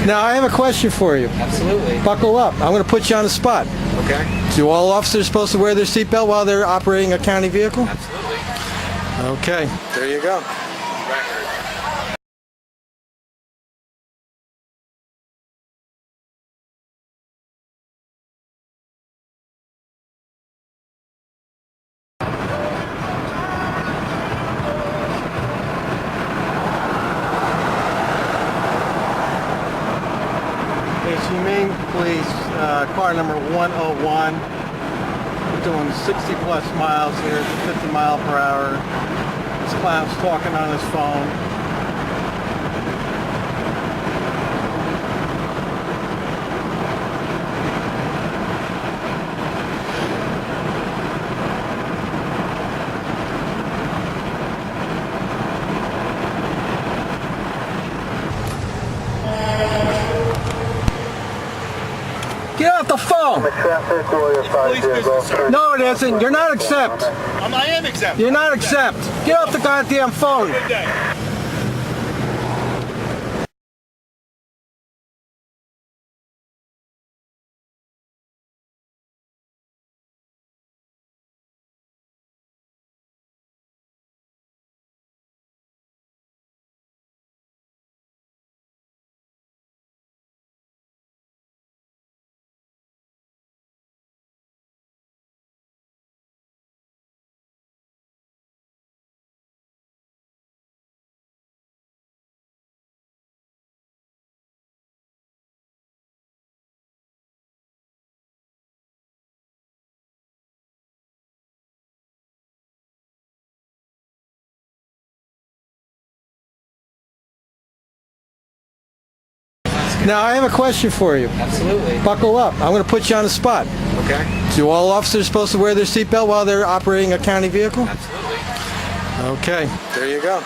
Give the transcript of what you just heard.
Now, I have a question for you. Absolutely. Buckle up. I'm going to put you on the spot. Okay. Do all officers supposed to wear their seatbelt while they're operating a county vehicle? Absolutely. Okay, there you go. Record. It's Humane Police, car number 101. We're doing 60 plus miles here, 50 mile per hour. This clown's talking on his phone. Get off the phone! Police business, sir. No, it isn't. You're not exempt. I am exempt. You're not exempt. Get off the goddamn phone. Good day. Now, I have a question for you. Absolutely. Buckle up. I'm going to put you on the spot. Okay. Do all officers supposed to wear their seatbelt while they're operating a county vehicle? Absolutely. Okay, there you go.